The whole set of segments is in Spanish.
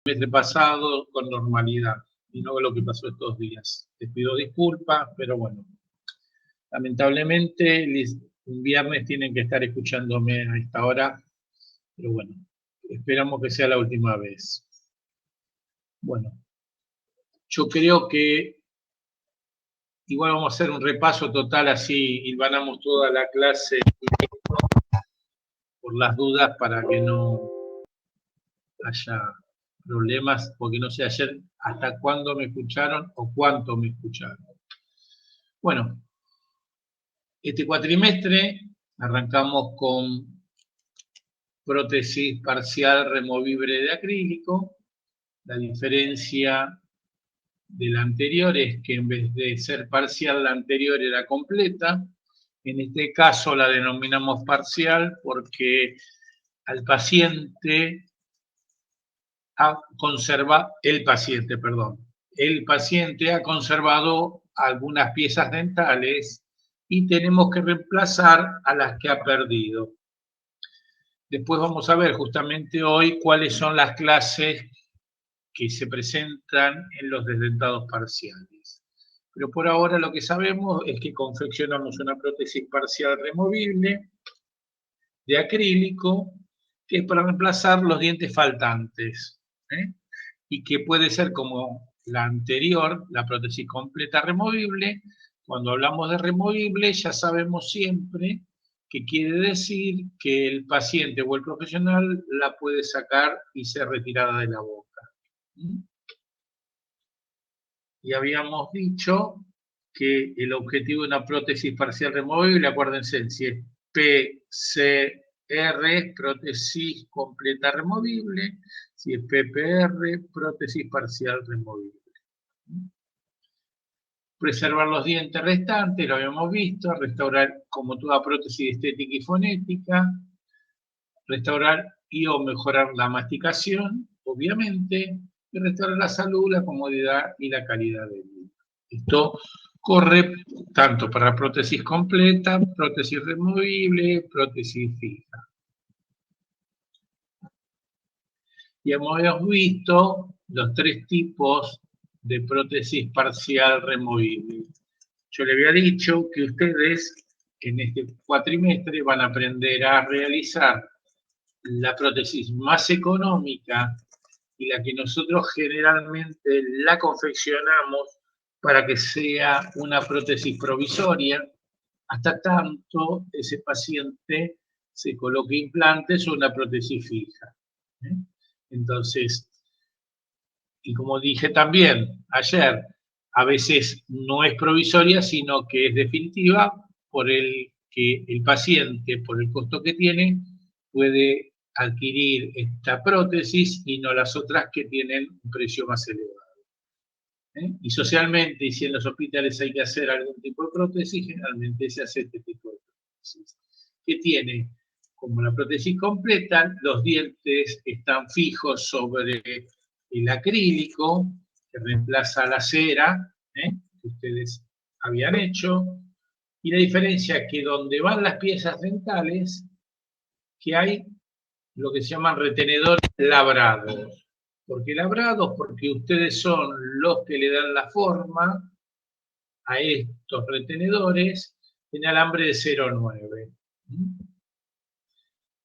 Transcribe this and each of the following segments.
semestre pasado con normalidad y no lo que pasó estos días. Les pido disculpas, pero bueno, lamentablemente un viernes tienen que estar escuchándome a esta hora, pero bueno, esperamos que sea la última vez. Bueno, yo creo que igual vamos a hacer un repaso total, así hilvanamos toda la clase por las dudas para que no haya problemas, porque no sé ayer hasta cuándo me escucharon o cuánto me escucharon. Bueno, este cuatrimestre arrancamos con prótesis parcial removible de acrílico. La diferencia de la anterior es que en vez de ser parcial, la anterior era completa. En este caso la denominamos parcial porque al paciente el paciente ha conservado algunas piezas dentales y tenemos que reemplazar a las que ha perdido. Después vamos a ver justamente hoy cuáles son las clases que se presentan en los desdentados parciales. Pero por ahora lo que sabemos es que confeccionamos una prótesis parcial removible de acrílico, que es para reemplazar los dientes faltantes, y que puede ser como la anterior, la prótesis completa removible. Cuando hablamos de removible ya sabemos siempre que quiere decir que el paciente o el profesional la puede sacar y ser retirada de la boca. Y habíamos dicho que el objetivo de una prótesis parcial removible, acuérdense, si es PCR, prótesis completa removible, si es PPR, prótesis parcial removible. Preservar los dientes restantes, lo habíamos visto, restaurar como toda prótesis estética y fonética, restaurar y o mejorar la masticación, obviamente, y restaurar la salud, la comodidad y la calidad de vida. Esto corre tanto para prótesis completa, prótesis removible, prótesis fija. Y hemos visto los tres tipos de prótesis parcial removible. Yo le había dicho que ustedes en este cuatrimestre van a aprender a realizar la prótesis más económica y la que nosotros generalmente la confeccionamos para que sea una prótesis provisoria, hasta tanto ese paciente se coloque implantes o una prótesis fija. Entonces, y como dije también ayer, a veces no es provisoria, sino que es definitiva, por el que el paciente, por el costo que tiene, puede adquirir esta prótesis y no las otras que tienen un precio más elevado. Y socialmente, y si en los hospitales hay que hacer algún tipo de prótesis, generalmente se hace este tipo de prótesis. Que tiene, como la prótesis completa, los dientes están fijos sobre el acrílico, que reemplaza la cera, que ustedes habían hecho, y la diferencia es que donde van las piezas dentales, que hay lo que se llaman retenedores labrados. ¿Por qué labrados? Porque ustedes son los que le dan la forma a estos retenedores en alambre de 0,9.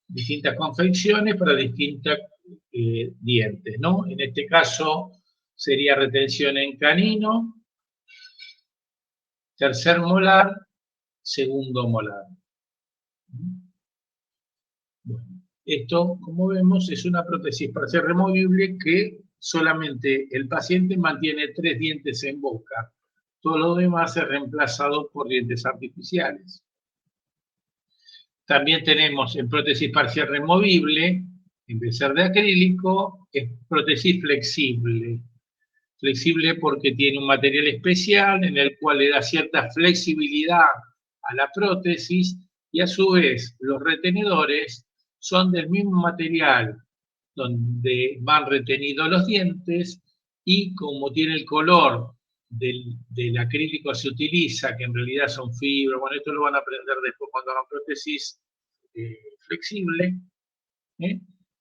Distintas confecciones para distintos dientes, ¿no? En este caso sería retención en canino, tercer molar, segundo molar. Bueno, esto, como vemos, es una prótesis parcial removible que solamente el paciente mantiene 3 dientes en boca. Todo lo demás es reemplazado por dientes artificiales. También tenemos en prótesis parcial removible, en vez de ser de acrílico, es prótesis flexible. Flexible porque tiene un material especial en el cual le da cierta flexibilidad a la prótesis y a su vez los retenedores son del mismo material donde van retenidos los dientes y como tiene el color del acrílico se utiliza, que en realidad son fibras, bueno, esto lo van a aprender después cuando hagan prótesis flexible,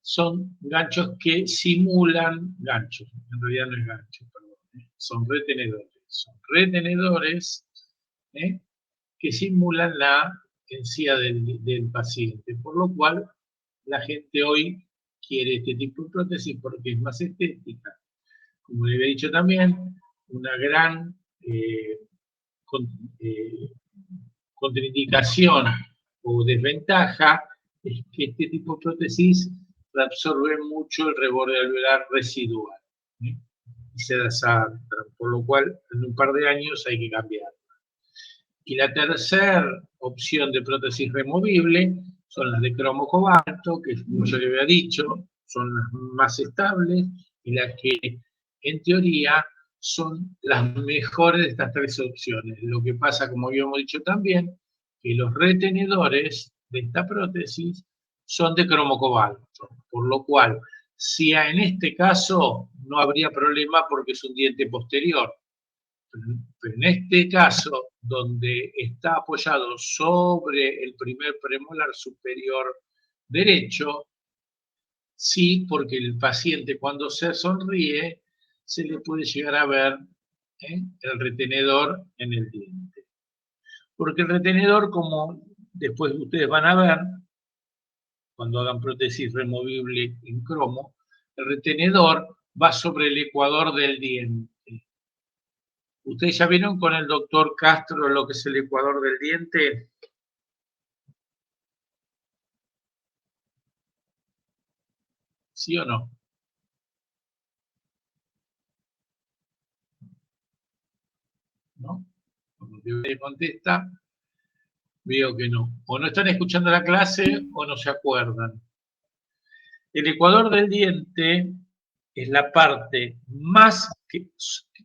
son ganchos que simulan ganchos. En realidad no es gancho, perdón. Son retenedores. Son retenedores que simulan la encía del paciente. Por lo cual, la gente hoy quiere este tipo de prótesis porque es más estética. Como le había dicho también, una gran contraindicación o desventaja es que este tipo de prótesis reabsorbe mucho el reborde alveolar residual y se desartra, por lo cual en un par de años hay que cambiarla. Y la tercera opción de prótesis removible son las de cromo cobalto, que como yo le había dicho, son las más estables y las que en teoría son las mejores de estas tres opciones. Lo que pasa, como habíamos dicho también, que los retenedores de esta prótesis son de cromo cobalto, por lo cual, si en este caso no habría problema porque es un diente posterior, pero en este caso, donde está apoyado sobre el primer premolar superior derecho, sí, porque el paciente cuando se sonríe se le puede llegar a ver el retenedor en el diente. Porque el retenedor, como después ustedes van a ver, cuando hagan prótesis removible en cromo, el retenedor va sobre el ecuador del diente. ¿Ustedes ya vieron con el doctor Castro lo que es el ecuador del diente? ¿Sí o no? ¿No? Cuando usted contesta, veo que no. O no están escuchando la clase o no se acuerdan. El ecuador del diente es la parte más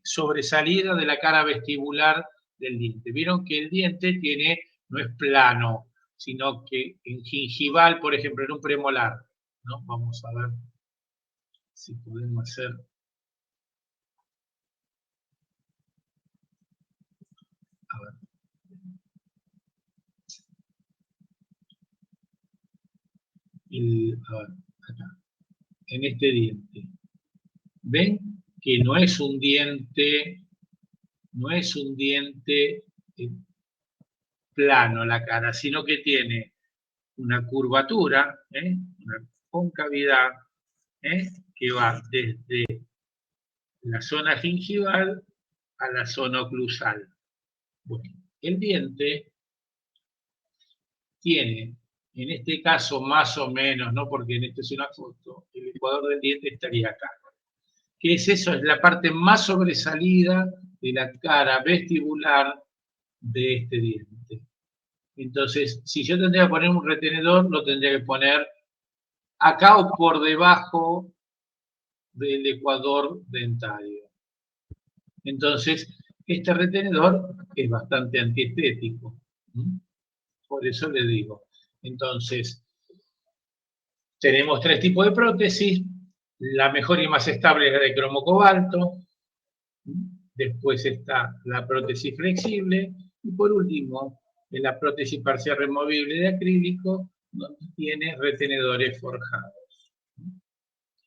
sobresalida de la cara vestibular del diente. Vieron que el diente no es plano, sino que en gingival, por ejemplo, en un premolar, ¿no? Vamos a ver si podemos hacer. A ver. A ver, acá, en este diente. ¿Ven que no es un diente plano la cara, sino que tiene una curvatura, una concavidad, que va desde la zona gingival a la zona oclusal? Bueno, el diente tiene, en este caso más o menos, no porque en esta es una foto, el ecuador del diente estaría acá. ¿Qué es eso? Es la parte más sobresalida de la cara vestibular de este diente. Entonces, si yo tendría que poner un retenedor, lo tendría que poner acá o por debajo del ecuador dentario. Entonces, este retenedor es bastante antiestético. Por eso le digo. Entonces, tenemos tres tipos de prótesis. La mejor y más estable es la de cromo cobalto. Después está la prótesis flexible. Y por último, la prótesis parcial removible de acrílico, donde tiene retenedores forjados.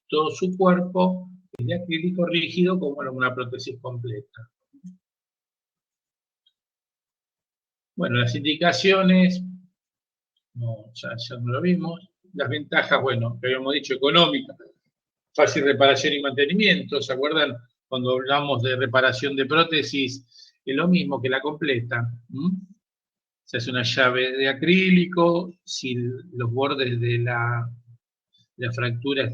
Todo su cuerpo es de acrílico rígido, como una prótesis completa. Bueno, las indicaciones, no, ya no lo vimos. Las ventajas, bueno, que habíamos dicho, económicas, fácil reparación y mantenimiento. ¿Se acuerdan cuando hablamos de reparación de prótesis? Es lo mismo que la completa. Se hace una llave de acrílico, si los bordes de la fractura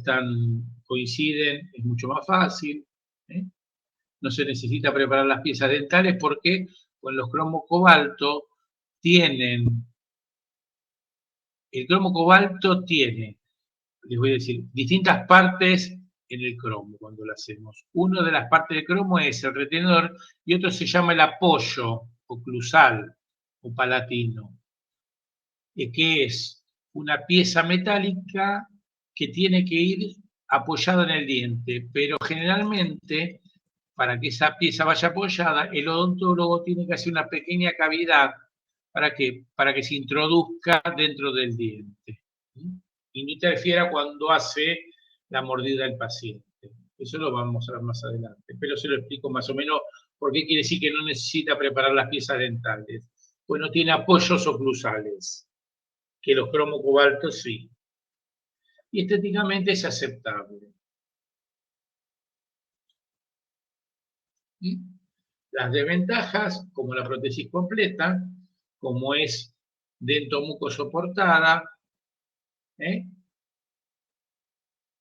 coinciden, es mucho más fácil. No se necesita preparar las piezas dentales porque con los cromo cobalto el cromo cobalto tiene, les voy a decir, distintas partes en el cromo cuando lo hacemos. Una de las partes del cromo es el retenedor y otro se llama el apoyo oclusal o palatino, que es una pieza metálica que tiene que ir apoyada en el diente, pero generalmente para que esa pieza vaya apoyada, el odontólogo tiene que hacer una pequeña cavidad. ¿Para qué? Para que se introduzca dentro del diente. y no interfiera cuando hace la mordida del paciente. Eso lo vamos a ver más adelante, pero se lo explico más o menos por qué quiere decir que no necesita preparar las piezas dentales. Pues no tiene apoyos oclusales, que los cromocobaltos sí. Y estéticamente es aceptable. ¿Sí? Las desventajas, como la prótesis completa, como es dentomucosoportada,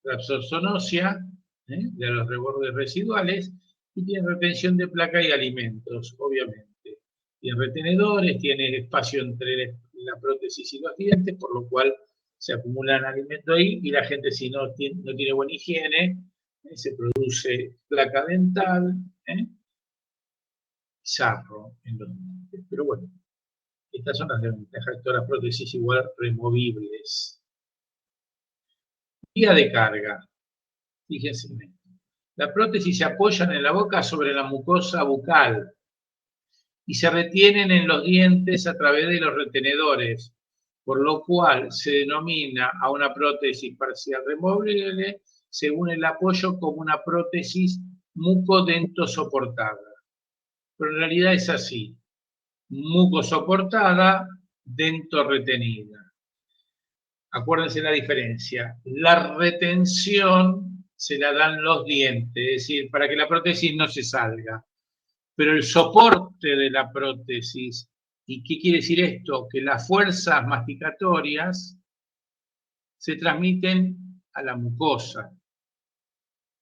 la absorción ósea de los rebordes residuales, y tiene retención de placa y alimentos, obviamente. Tiene retenedores, tiene espacio entre la prótesis y los dientes, por lo cual se acumulan alimentos ahí, y la gente, si no tiene buena higiene, se produce placa dental, sarro en los dientes. Pero bueno, estas son las desventajas de todas las prótesis igual removibles. Vía de carga. Fíjense en esto. La prótesis se apoya en la boca sobre la mucosa bucal y se retienen en los dientes a través de los retenedores, por lo cual se denomina a una prótesis parcial removible según el apoyo como una prótesis mucodentosoportada. Pero en realidad es así: mucosoportada, dento retenida. Acuérdense la diferencia. La retención se la dan los dientes, es decir, para que la prótesis no se salga. Pero el soporte de la prótesis, ¿y qué quiere decir esto? Que las fuerzas masticatorias se transmiten a la mucosa.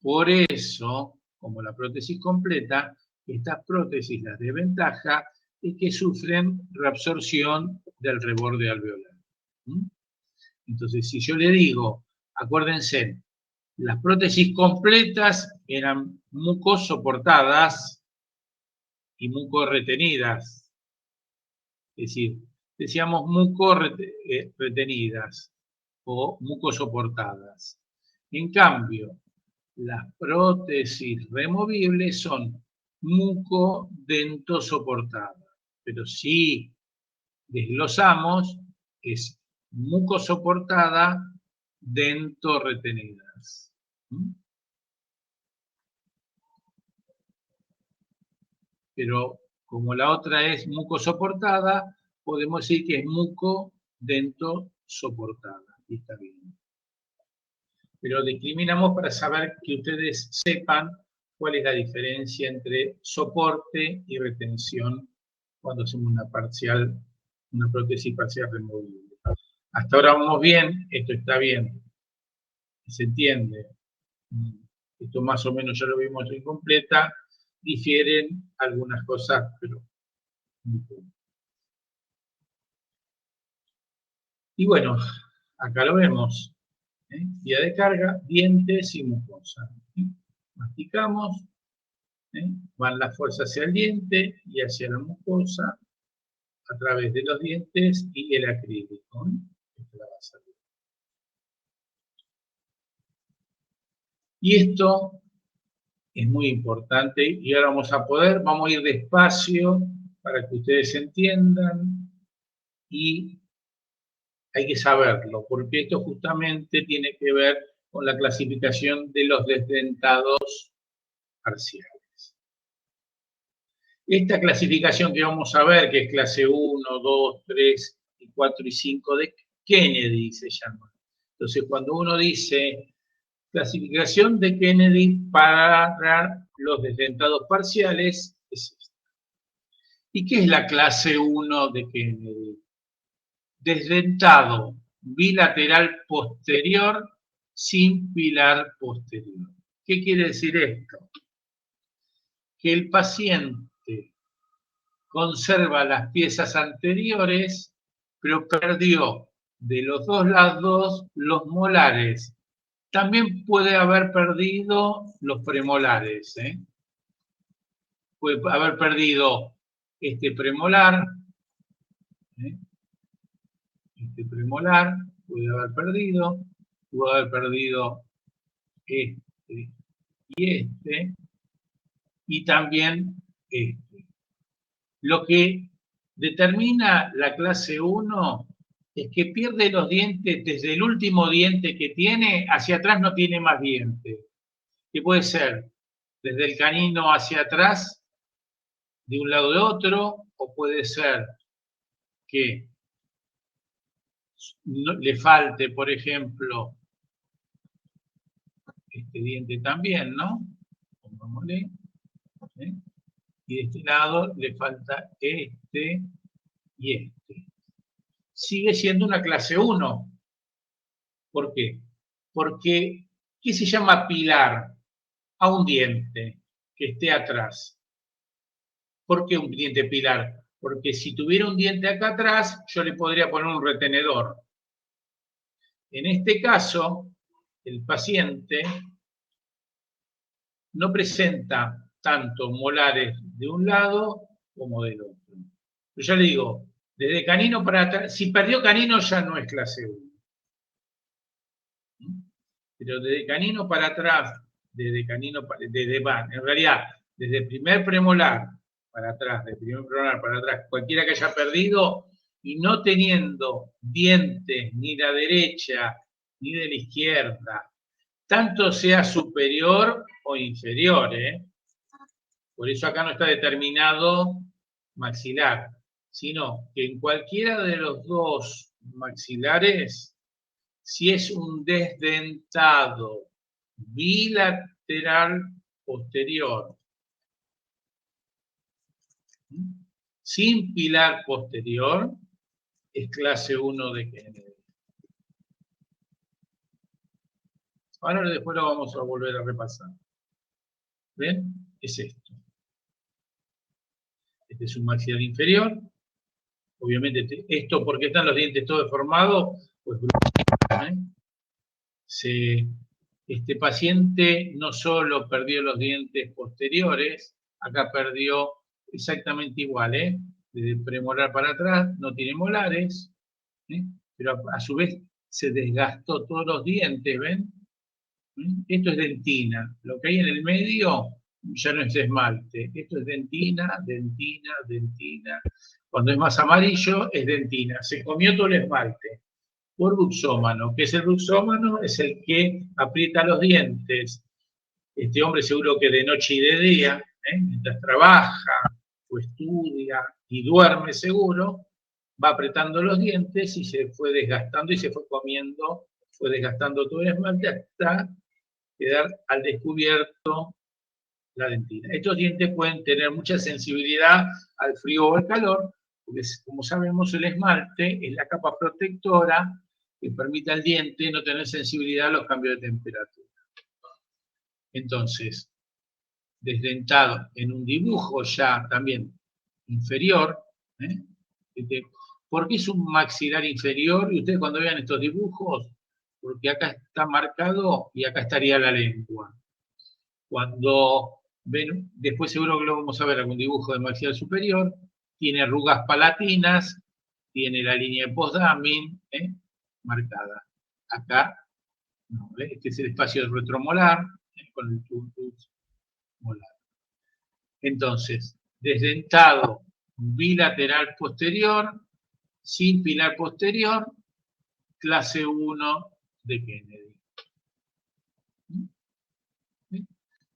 Por eso, como la prótesis completa, estas prótesis, las de ventaja, es que sufren reabsorción del reborde alveolar. Entonces, si yo le digo, acuérdense, las prótesis completas eran mucosoportadas y mucorretenidas. Es decir, decíamos mucorretenidas o mucosoportadas. En cambio, las prótesis removibles son mucodentosoportadas. Pero si desglosamos, es mucosoportada, dentorretenidas. Pero como la otra es mucosoportada, podemos decir que es mucodentosoportada. Y está bien. Pero discriminamos para saber que ustedes sepan cuál es la diferencia entre soporte y retención cuando hacemos una prótesis parcial removible. Hasta ahora vamos bien, esto está bien, se entiende. Esto más o menos ya lo vimos incompleta, difieren algunas cosas, pero muy poco. Y bueno, acá lo vemos. Vía de carga, dientes y mucosa. Masticamos, van las fuerzas hacia el diente y hacia la mucosa a través de los dientes y el acrílico. Y esto es muy importante, y ahora vamos a ir despacio para que ustedes entiendan, y hay que saberlo, porque esto justamente tiene que ver con la clasificación de los desdentados parciales. Esta clasificación que vamos a ver, que es clase 1, 2, 3, 4 y 5 de Kennedy se llama. Entonces, cuando uno dice clasificación de Kennedy para los desdentados parciales, es esta. ¿Y qué es la clase 1 de Kennedy? Desdentado bilateral posterior sin pilar posterior. ¿Qué quiere decir esto? Que el paciente conserva las piezas anteriores, pero perdió de los dos lados los molares. También puede haber perdido los premolares. Puede haber perdido este premolar, puede haber perdido este y este, y también este. Lo que determina la clase 1 es que pierde los dientes desde el último diente que tiene, hacia atrás no tiene más dientes. Que puede ser desde el canino hacia atrás, de un lado de otro, o puede ser que no, le falte, por ejemplo, este diente también, ¿no? Pongámosle, ¿eh? Y de este lado le falta este y este. Sigue siendo una clase 1. ¿Por qué? Porque, ¿qué se llama pilar a un diente que esté atrás? ¿Por qué un diente pilar? Porque si tuviera un diente acá atrás, yo le podría poner un retenedor. En este caso, el paciente no presenta tanto molares de un lado como del otro. Yo ya le digo, desde canino para atrás, si perdió canino ya no es clase 1. Pero desde canino para atrás, en realidad, desde el primer premolar para atrás, del primer premolar para atrás, cualquiera que haya perdido y no teniendo dientes ni la derecha ni de la izquierda, tanto sea superior o inferior, ¿eh? Por eso acá no está determinado maxilar, sino que en cualquiera de los dos maxilares, si es un desdentado bilateral posterior, sin pilar posterior, es clase 1 de Kennedy. Ahora después lo vamos a volver a repasar. ¿Ven? Es esto. Este es un maxilar inferior. Obviamente, esto porque están los dientes todos deformados, pues este paciente no solo perdió los dientes posteriores, acá perdió exactamente igual, ¿eh? Desde el premolar para atrás no tiene molares, ¿eh? Pero a su vez se desgastó todos los dientes, ¿ven? Esto es dentina, lo que hay en el medio ya no es esmalte, esto es dentina, dentina, dentina. Cuando es más amarillo es dentina, se comió todo el esmalte. Por bruxómano. ¿Qué es el bruxómano? Es el que aprieta los dientes. Este hombre seguro que de noche y de día, mientras trabaja o estudia y duerme seguro, va apretando los dientes y se fue desgastando y se fue comiendo, fue desgastando todo el esmalte hasta quedar al descubierto la dentina. Estos dientes pueden tener mucha sensibilidad al frío o al calor, porque como sabemos el esmalte es la capa protectora que permite al diente no tener sensibilidad a los cambios de temperatura. Entonces, desdentado en un dibujo ya también inferior, ¿por qué es un maxilar inferior? Y ustedes cuando vean estos dibujos, porque acá está marcado y acá estaría la lengua. Cuando ven, después seguro que lo vamos a ver algún dibujo de maxilar superior, tiene arrugas palatinas, tiene la línea de postdamin marcada. Acá, no, este es el espacio retromolar, con el turbus molar. Entonces, desdentado bilateral posterior, sin pilar posterior, clase 1 de Kennedy.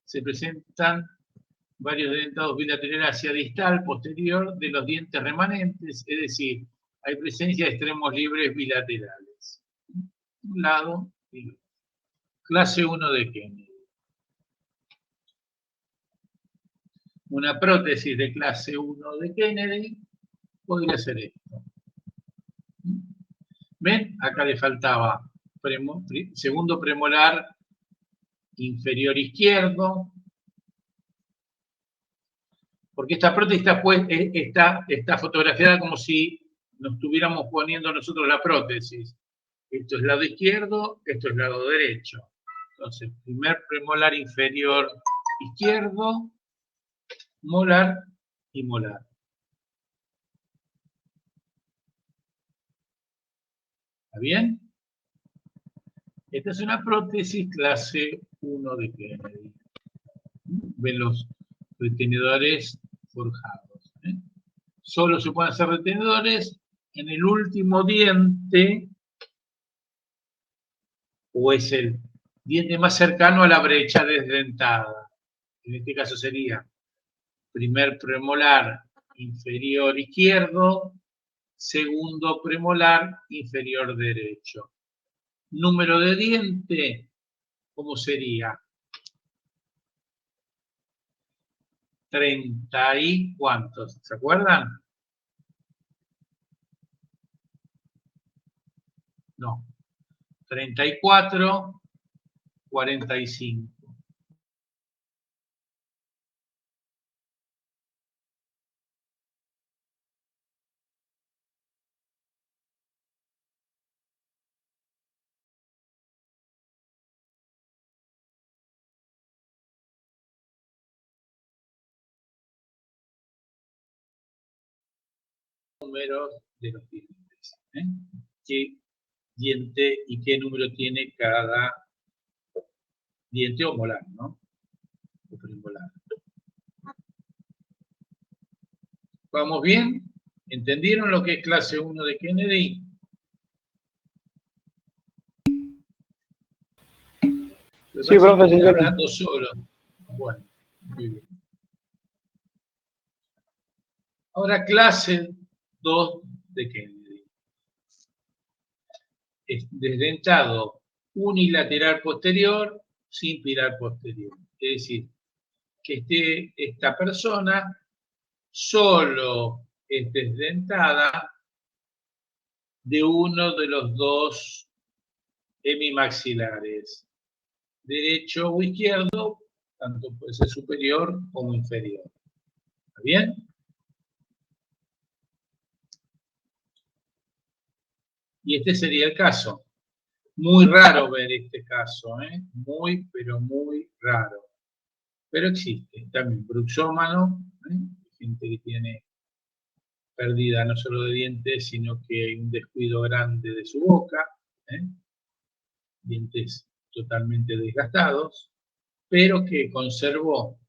Se presentan varios dentados bilaterales hacia distal, posterior, de los dientes remanentes, es decir, hay presencia de extremos libres bilaterales. Un lado y otro. Clase 1 de Kennedy. Una prótesis de clase 1 de Kennedy podría ser esto. ¿Ven? Acá le faltaba segundo premolar inferior izquierdo, porque esta prótesis está fotografiada como si nos estuviéramos poniendo nosotros la prótesis. Esto es lado izquierdo, esto es lado derecho. Entonces, primer premolar inferior izquierdo, molar y molar. ¿Está bien? Esta es una prótesis clase 1 de Kennedy. Ven los retenedores forjados. Solo se pueden hacer retenedores en el último diente, o es el diente más cercano a la brecha desdentada. En este caso sería primer premolar inferior izquierdo, segundo premolar inferior derecho. Número de diente, ¿cómo sería? 30 y ¿cuántos? ¿Se acuerdan? No. 34, 45. Números de los dientes. ¿Qué diente y qué número tiene cada diente o molar, ¿no? O premolar. ¿Vamos bien? ¿Entendieron lo que es clase 1 de Kennedy? Sí, profe, sí. Hablando solo. Bueno, muy bien. Ahora clase 2 de Kennedy. Desdentado unilateral posterior sin pilar posterior. Es decir, que esté esta persona solo es desdentada de uno de los dos hemimaxilares, derecho o izquierdo, tanto puede ser superior como inferior. ¿Está bien? Y este sería el caso. Muy raro ver este caso, ¿eh? Muy, pero muy raro. Pero existe. También bruxómano, gente que tiene pérdida no solo de dientes, sino que un descuido grande de su boca, dientes totalmente desgastados, pero que conservó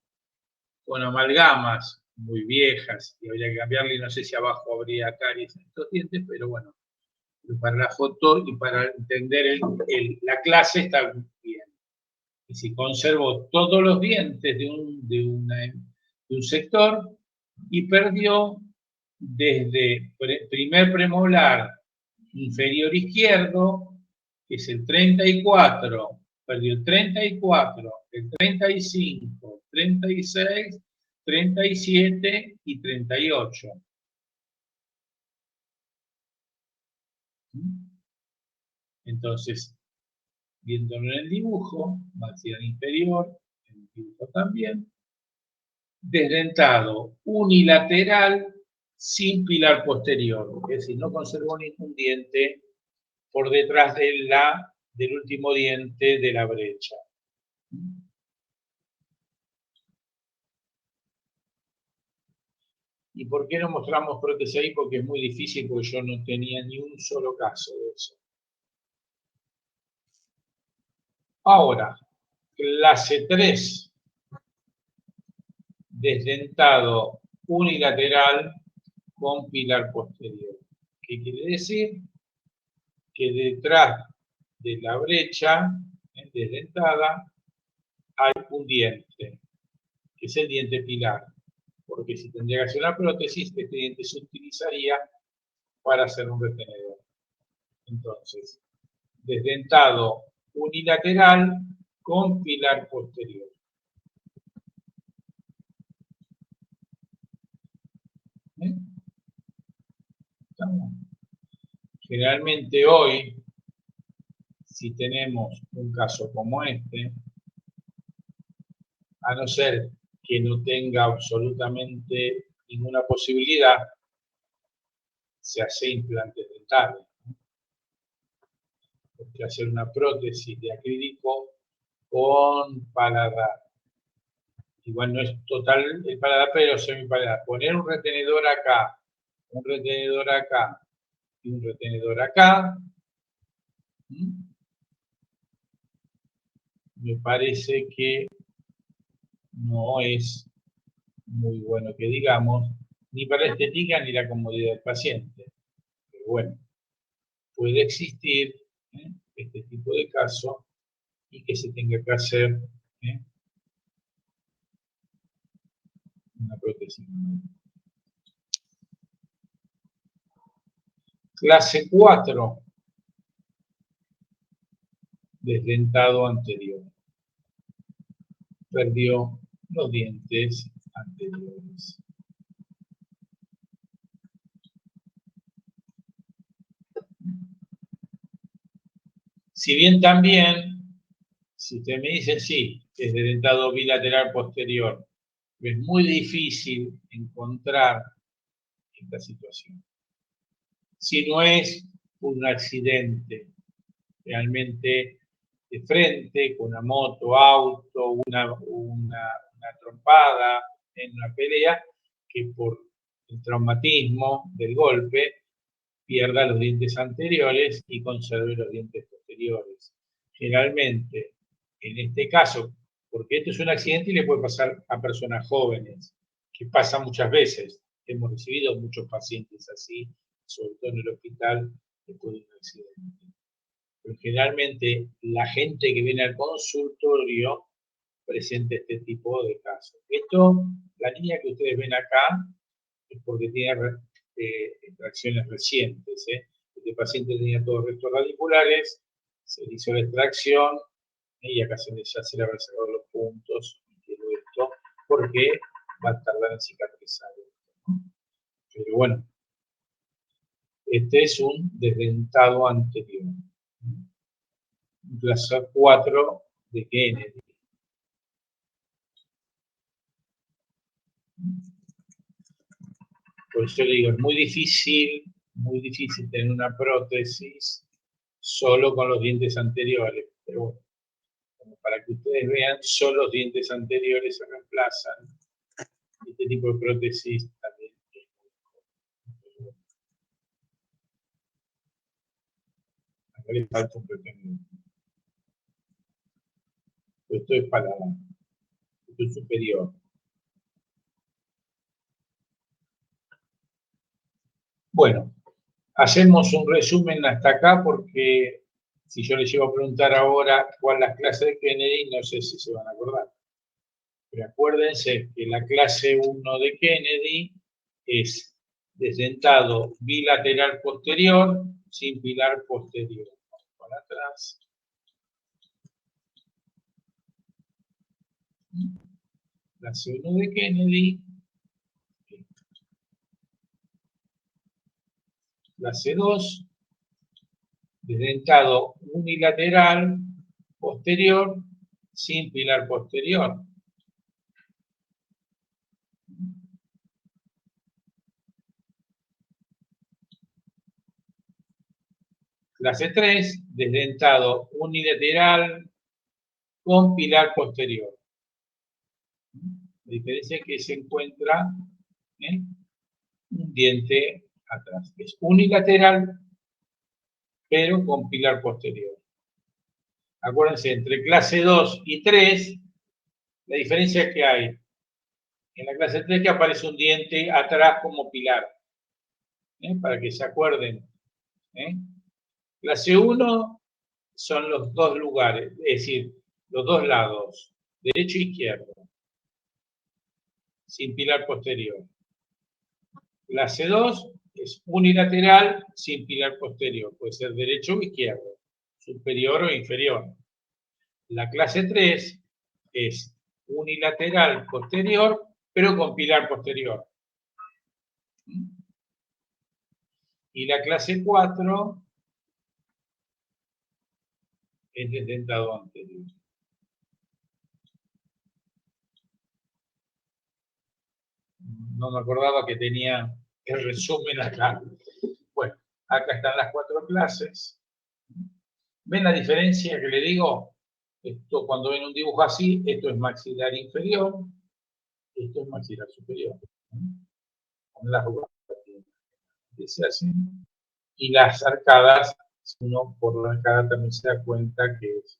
con amalgamas muy viejas, y habría que cambiarle, y no sé si abajo habría caries en estos dientes, pero bueno, para la foto y para entender la clase está bien. Y si conservó todos los dientes de un sector y perdió desde primer premolar inferior izquierdo, que es el 34, perdió el 34, el 35, 36, 37 y 38. Entonces, viéndolo en el dibujo, maxilar inferior, en el dibujo también, desdentado unilateral sin pilar posterior, es decir, no conservó ningún diente por detrás del último diente de la brecha. ¿Y por qué no mostramos prótesis ahí? Porque es muy difícil, porque yo no tenía ni un solo caso de eso. Ahora, clase 3, desdentado unilateral con pilar posterior. ¿Qué quiere decir? Que detrás de la brecha desdentada hay un diente, que es el diente pilar. Porque si tendría que hacer una prótesis, este diente se utilizaría para hacer un retenedor. Entonces, desdentado unilateral con pilar posterior. Generalmente hoy, si tenemos un caso como este, a no ser que no tenga absolutamente ninguna posibilidad, se hace implantes dentales. Porque hacer una prótesis de acrílico con paladar. Igual no es total el paladar, pero semipaladar. Poner un retenedor acá y un retenedor acá, me parece que no es muy bueno que digamos, ni para la estética ni la comodidad del paciente. Pero bueno, puede existir este tipo de caso y que se tenga que hacer una prótesis. Clase 4, desdentado anterior. Perdió los dientes anteriores. Si bien también, si usted me dice sí, es desdentado bilateral posterior, es muy difícil encontrar esta situación. Si no es un accidente realmente de frente, con una moto, auto, una trompada en una pelea, que por el traumatismo del golpe pierda los dientes anteriores y conserve los dientes posteriores. Generalmente, en este caso, porque esto es un accidente y le puede pasar a personas jóvenes, que pasa muchas veces. Hemos recibido muchos pacientes así, sobre todo en el hospital, después de un accidente. Pero generalmente la gente que viene al consultorio presenta este tipo de casos. Esto, la línea que ustedes ven acá, es porque tiene extracciones recientes. Este paciente tenía todos restos radiculares, se le hizo la extracción y acá ya se le han sacado los puntos y todo esto, porque va a tardar en cicatrizar. Pero bueno, este es un desdentado anterior. Clase 4 de Kennedy. Por eso le digo, es muy difícil tener una prótesis solo con los dientes anteriores. Pero bueno, como para que ustedes vean, solo los dientes anteriores se reemplazan. Este tipo de prótesis también es muy común. Acá le falta un pequeño. Esto es paladar. Esto es superior. Bueno, hacemos un resumen hasta acá porque si yo les llevo a preguntar ahora cuál es la clase de Kennedy, no sé si se van a acordar. Pero acuérdense que la clase 1 de Kennedy es desdentado bilateral posterior sin pilar posterior. Vamos para atrás. Clase 1 de Kennedy. Clase 2, desdentado unilateral posterior sin pilar posterior. Clase 3, desdentado unilateral con pilar posterior. La diferencia es que se encuentra un diente atrás. Es unilateral, pero con pilar posterior. Acuérdense, entre clase 2 y 3, la diferencia que hay. En la clase 3 que aparece un diente atrás como pilar. Para que se acuerden. Clase 1 son los dos lugares, es decir, los dos lados, derecho e izquierdo, sin pilar posterior. Clase 2 es unilateral sin pilar posterior, puede ser derecho o izquierdo, superior o inferior. La clase 3 es unilateral posterior, pero con pilar posterior. Y la clase 4 es desdentado anterior. No me acordaba que tenía el resumen acá. Bueno, acá están las 4 clases. ¿Ven la diferencia que le digo? Esto, cuando ven un dibujo así, esto es maxilar inferior, esto es maxilar superior. Con las ruedas. Dice así. Y las arcadas, uno por la arcada también se da cuenta que es.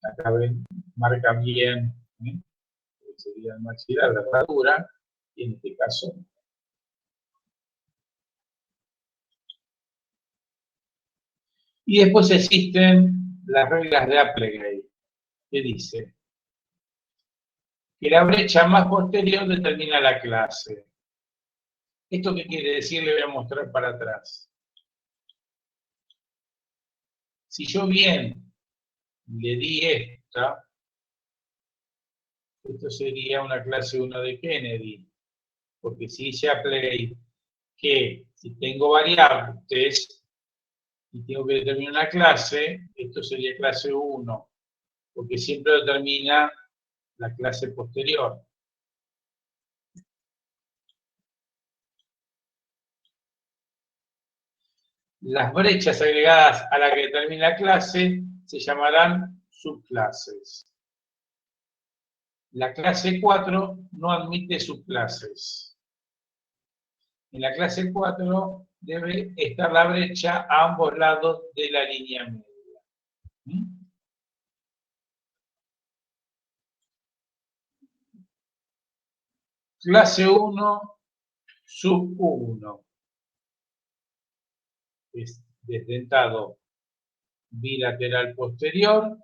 Acá ven, marca bien, sería el maxilar, la herradura, y en este caso Y después existen las reglas de Applegate, que dice que la brecha más posterior determina la clase. ¿Esto qué quiere decir? Le voy a mostrar para atrás. Si yo bien le di esta, esto sería una clase 1 de Kennedy, porque si dice Applegate que si tengo variables y tengo que determinar una clase, esto sería clase 1, porque siempre determina la clase posterior. Las brechas agregadas a la que determina la clase se llamarán subclases. La clase 4 no admite subclases. En la clase 4 debe estar la brecha a ambos lados de la línea media. Clase 1, sub 1. Es desdentado bilateral posterior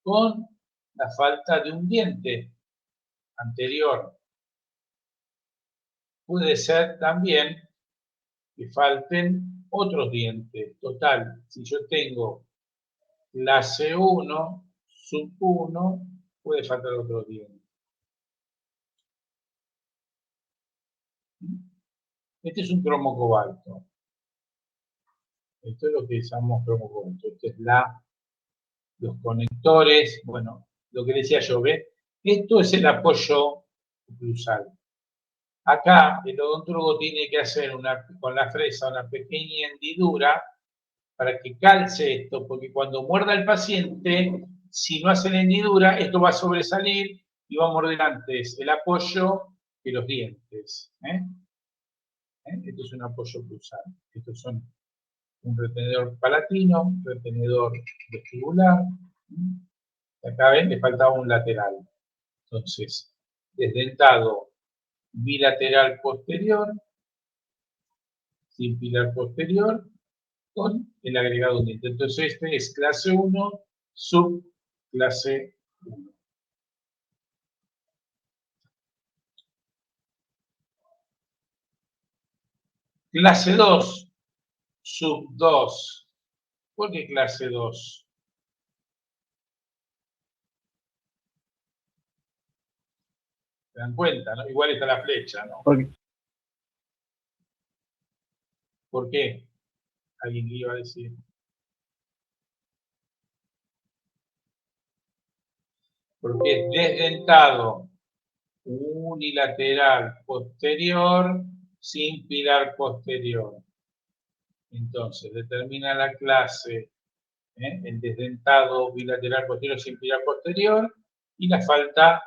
con la falta de un diente anterior. Puede ser también que falten otros dientes. Total, si yo tengo clase 1, sub 1, puede faltar otro diente. Este es un cromo cobalto. Esto es lo que llamamos cromo cobalto. Esto es los conectores, bueno, lo que decía yo, ¿ves? Esto es el apoyo oclusal. Acá el odontólogo tiene que hacer con la fresa una pequeña hendidura para que calce esto, porque cuando muerda el paciente, si no hace la hendidura, esto va a sobresalir y va a morder antes el apoyo que los dientes. Esto es un apoyo oclusal. Estos son un retenedor palatino, un retenedor vestibular. Acá ven, le faltaba un lateral. Entonces, desdentado bilateral posterior, sin pilar posterior, con el agregado un diente. Entonces, este es clase 1, subclase 1. Clase 2, sub 2. ¿Por qué clase 2? ¿Se dan cuenta, no? Igual está la flecha, ¿no? ¿Por qué? Alguien iba a decir. Porque es desdentado unilateral posterior sin pilar posterior. Entonces, determina la clase, el desdentado bilateral posterior sin pilar posterior y la falta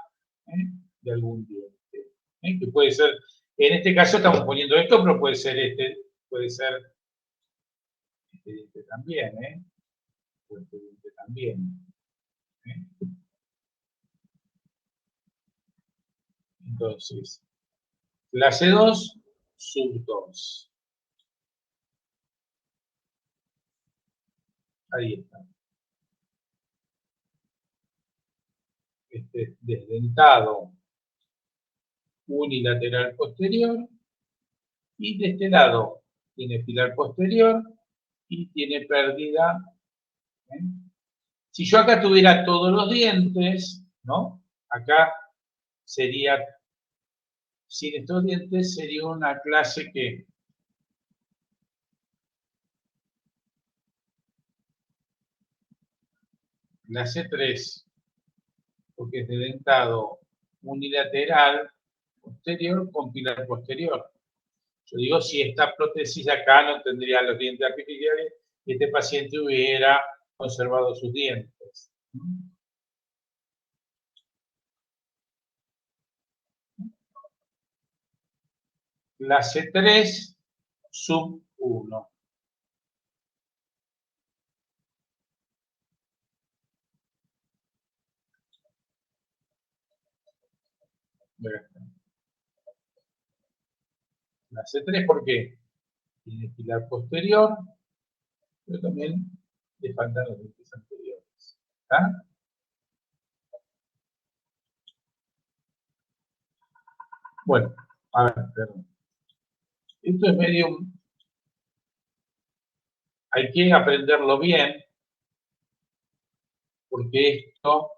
de algún diente. Que puede ser, en este caso estamos poniendo esto, pero puede ser puede ser este diente también, o este diente también. Entonces, clase 2, sub 2. Ahí está. Este desdentado unilateral posterior y de este lado tiene pilar posterior y tiene pérdida. Si yo acá tuviera todos los dientes, ¿no? Acá sería, sin estos dientes, sería una clase que clase 3, porque es de dentado unilateral posterior con pilar posterior. Yo digo, si esta prótesis acá no tendría los dientes artificiales y este paciente hubiera conservado sus dientes. Clase 3, sub 1. Clase 3, ¿por qué? Tiene pilar posterior pero también le faltan los dientes anteriores. ¿Está? Bueno, a ver, perdón. Esto es medio... Hay que aprenderlo bien, porque esto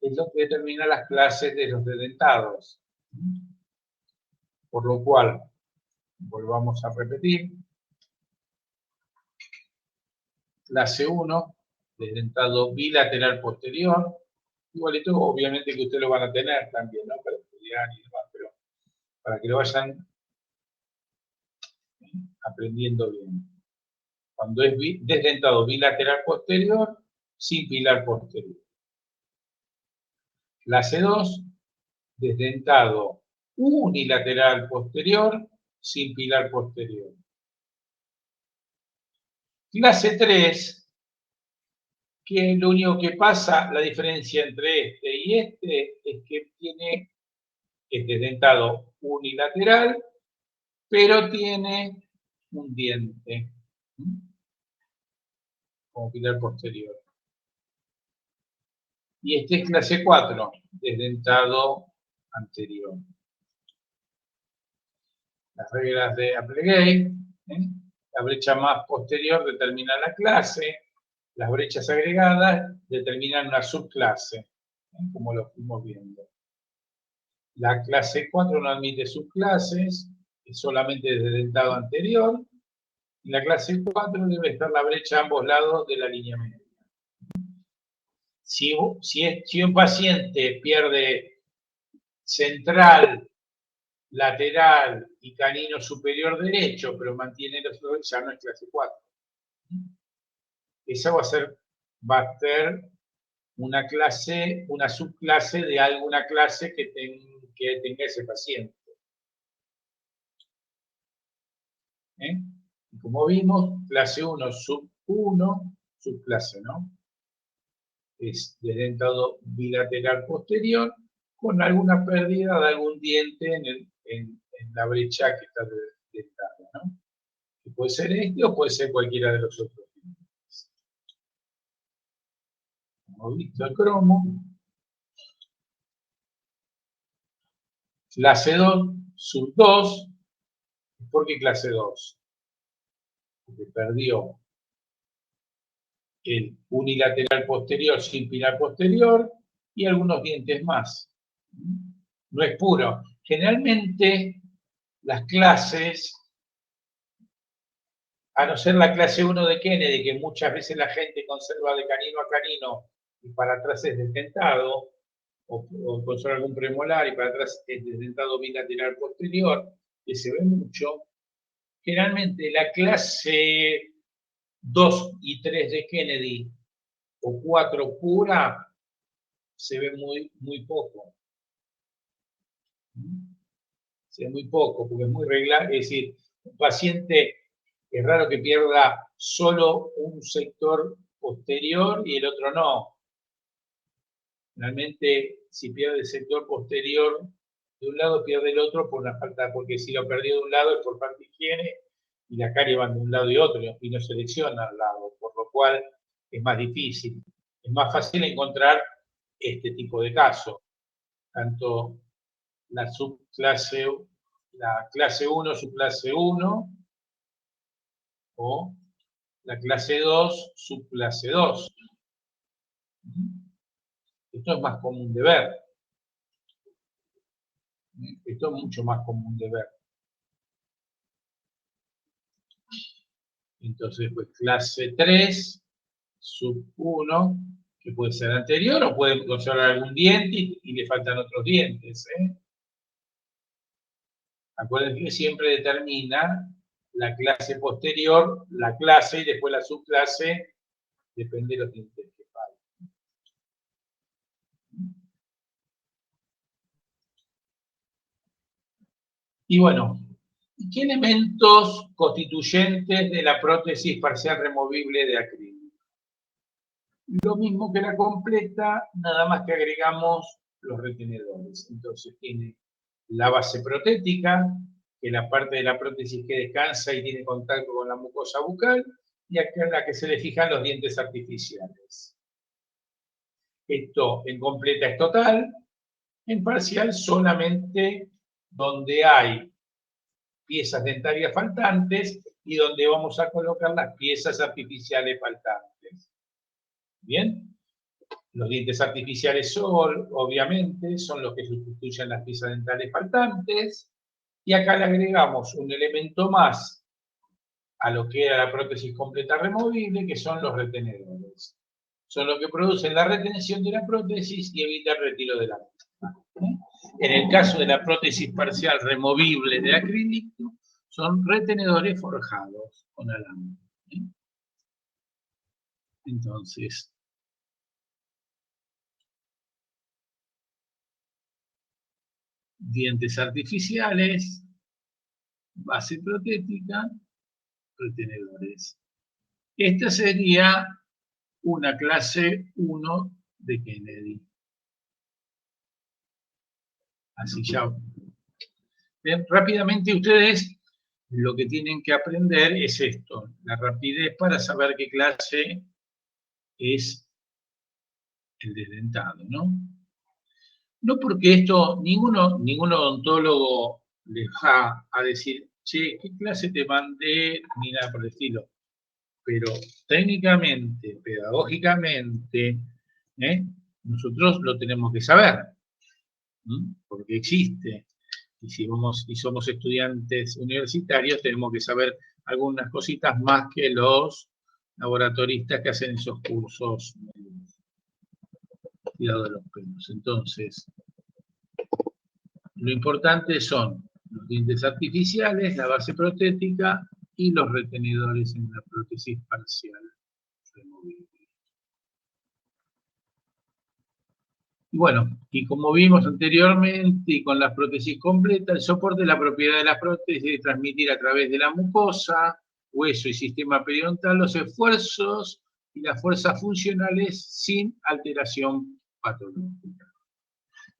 es lo que determina las clases de los dedentados. Por lo cual, volvamos a repetir. Clase 1, desdentado bilateral posterior. Igualito, obviamente que ustedes lo van a tener también, ¿no? Para estudiar y demás, pero para que lo vayan aprendiendo bien. Cuando es desdentado bilateral posterior, sin pilar posterior. Clase 2, desdentado unilateral posterior, sin pilar posterior. Clase 3, que lo único que pasa, la diferencia entre este y este, es que tiene es desdentado unilateral, pero tiene un diente como pilar posterior. Y este es clase 4, desdentado anterior. Las reglas de Applegate, la brecha más posterior determina la clase, las brechas agregadas determinan una subclase, como lo fuimos viendo. La clase 4 no admite subclases, es solamente desdentado anterior, y la clase 4 debe estar la brecha a ambos lados de la línea media. Si un paciente pierde central, lateral y canino superior derecho, pero mantiene los dos, ya no es clase 4. Esa va a ser una clase, una subclase de alguna clase que tenga ese paciente. Y como vimos, clase 1, sub 1, subclase, ¿no? Es desdentado bilateral posterior con alguna pérdida de algún diente en la brecha que está dentada, ¿no? Que puede ser este o puede ser cualquiera de los otros dientes. Hemos visto el cromo. Clase 2, sub 2. ¿Por qué clase 2? Porque perdió el unilateral posterior sin pilar posterior y algunos dientes más. No es puro. Generalmente las clases, a no ser la clase 1 de Kennedy, que muchas veces la gente conserva de canino a canino y para atrás es desdentado, o conserva algún premolar y para atrás es desdentado bilateral posterior, que se ve mucho. Generalmente la clase 2 y 3 de Kennedy o 4 pura se ve muy poco. Se ve muy poco, porque es muy regular. Es decir, un paciente es raro que pierda solo un sector posterior y el otro no. Realmente, si pierde el sector posterior de un lado, pierde el otro por una falta, porque si lo perdió de un lado es por falta de higiene y la carie van de un lado y otro y no selecciona al lado, por lo cual es más difícil. Es más fácil encontrar este tipo de casos, tanto la clase 1, subclase 1, o la clase 2, subclase 2. Esto es más común de ver. Esto es mucho más común de ver. Entonces, pues clase 3, sub 1, que puede ser anterior o puede conservar algún diente y le faltan otros dientes. Acuérdense que siempre determina la clase posterior, la clase y después la subclase, depende de los dientes que faltan. Y bueno, ¿qué elementos constituyentes de la prótesis parcial removible de acrílico? Lo mismo que la completa, nada más que agregamos los retenedores. Entonces tiene la base protética, que la parte de la prótesis que descansa y tiene contacto con la mucosa bucal, y acá en la que se le fijan los dientes artificiales. Esto en completa es total, en parcial solamente donde hay piezas dentarias faltantes y donde vamos a colocar las piezas artificiales faltantes. ¿Bien? Los dientes artificiales obviamente, son los que sustituyen las piezas dentales faltantes, y acá le agregamos un elemento más a lo que era la prótesis completa removible, que son los retenedores. Son los que producen la retención de la prótesis y evita el retiro de la misma. En el caso de la prótesis parcial removible de acrílico, son retenedores forjados con alambre. Entonces, dientes artificiales, base protética, retenedores. Esta sería una clase 1 de Kennedy. Así ya. Bien, rápidamente ustedes lo que tienen que aprender es esto, la rapidez para saber qué clase es el desdentado, ¿no? No porque esto, ningún odontólogo les va a decir, che, ¿qué clase te mandé? Ni nada por el estilo. Pero técnicamente, pedagógicamente, nosotros lo tenemos que saber, porque existe. Y si somos estudiantes universitarios, tenemos que saber algunas cositas más que los laboratoristas que hacen esos cursos cuidado de los pelos. Entonces, lo importante son los dientes artificiales, la base protética y los retenedores en la prótesis parcial removible. Y bueno, y como vimos anteriormente, y con la prótesis completa, el soporte es la propiedad de la prótesis de transmitir a través de la mucosa, hueso y sistema periodontal los esfuerzos y las fuerzas funcionales sin alteración patológica.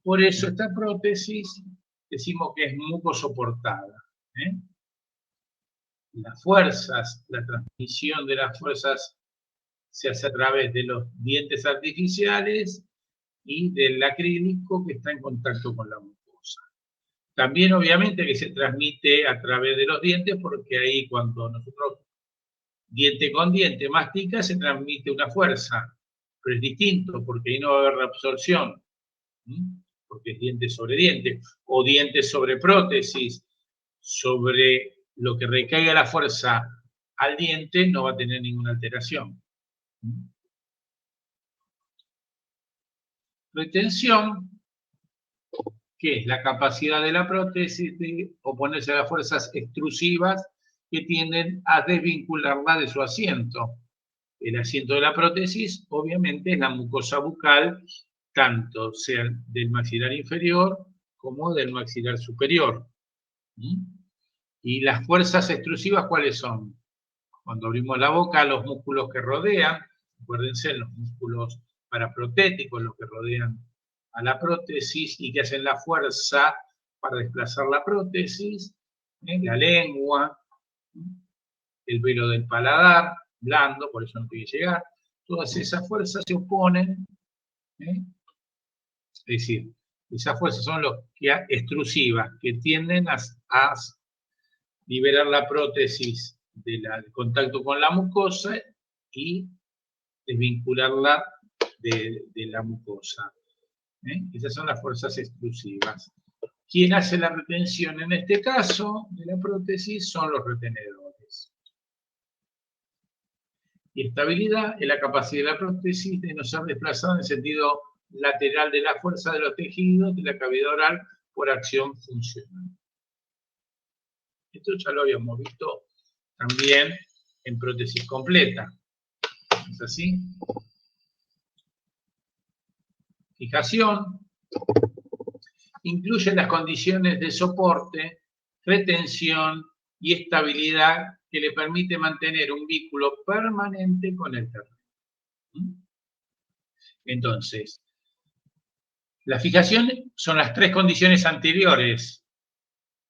Por eso esta prótesis decimos que es mucosoportada. Las fuerzas, la transmisión de las fuerzas se hace a través de los dientes artificiales y del acrílico que está en contacto con la mucosa. También obviamente que se transmite a través de los dientes, porque ahí cuando nosotros diente con diente mastica se transmite una fuerza, pero es distinto porque ahí no va a haber reabsorción, porque es diente sobre diente, o diente sobre prótesis, sobre lo que recaiga la fuerza al diente no va a tener ninguna alteración. Retención, que es la capacidad de la prótesis de oponerse a las fuerzas extrusivas que tienden a desvincularla de su asiento. El asiento de la prótesis, obviamente, es la mucosa bucal, tanto sea del maxilar inferior como del maxilar superior. Y las fuerzas extrusivas, ¿cuáles son? Cuando abrimos la boca, los músculos que rodean, acuérdense, los músculos paraprotéticos, los que rodean a la prótesis y que hacen la fuerza para desplazar la prótesis, la lengua, el velo del paladar, blando, por eso no puede llegar, todas esas fuerzas se oponen, es decir, esas fuerzas son las extrusivas, que tienden a liberar la prótesis del contacto con la mucosa y desvincularla de la mucosa. Esas son las fuerzas extrusivas. ¿Quién hace la retención en este caso de la prótesis? Son los retenedores. Y estabilidad es la capacidad de la prótesis de no ser desplazada en el sentido lateral de la fuerza de los tejidos de la cavidad oral por acción funcional. Esto ya lo habíamos visto también en prótesis completa. ¿Es así? Fijación incluye las condiciones de soporte, retención y estabilidad que le permite mantener un vínculo permanente con el terreno. Entonces, la fijación son las tres condiciones anteriores.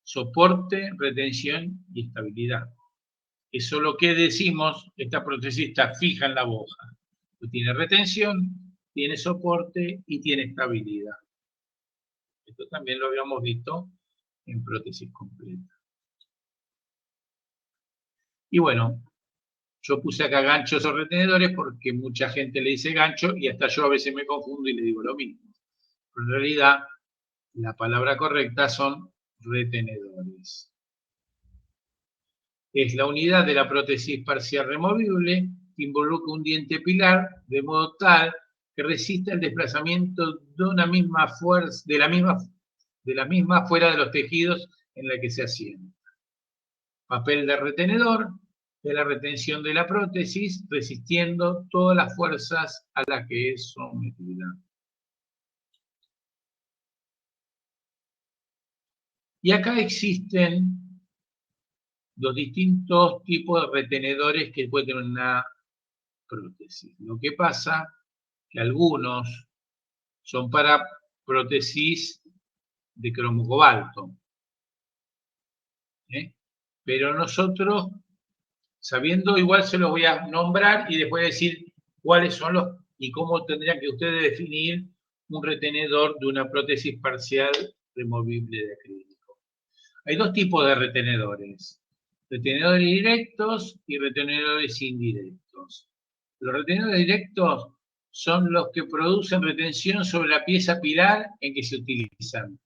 soporte, retención y estabilidad. Eso es lo que decimos, esta prótesis está fija en la boca. Tiene retención, tiene soporte y tiene estabilidad. Esto también lo habíamos visto en prótesis completa. Y bueno, yo puse acá ganchos o retenedores porque mucha gente le dice gancho y hasta yo a veces me confundo y le digo lo mismo. Pero en realidad, la palabra correcta son retenedores. Es la unidad de la prótesis parcial removible que involucra un diente pilar de modo tal que resista el desplazamiento de una misma fuerza, de la misma fuera de los tejidos en la que se asienta. Papel de retenedor de la retención de la prótesis resistiendo todas las fuerzas a las que es sometida. Y acá existen los distintos tipos de retenedores que puede tener una prótesis. Lo que pasa que algunos son para prótesis de cromo cobalto. Pero nosotros, sabiendo, igual se los voy a nombrar y después decir cuáles son los y cómo tendrían que ustedes definir un retenedor de una prótesis parcial removible de acrílico. Hay dos tipos de retenedores. Retenedores directos y retenedores indirectos. Los retenedores directos son los que producen retención sobre la pieza pilar en que se utilizan.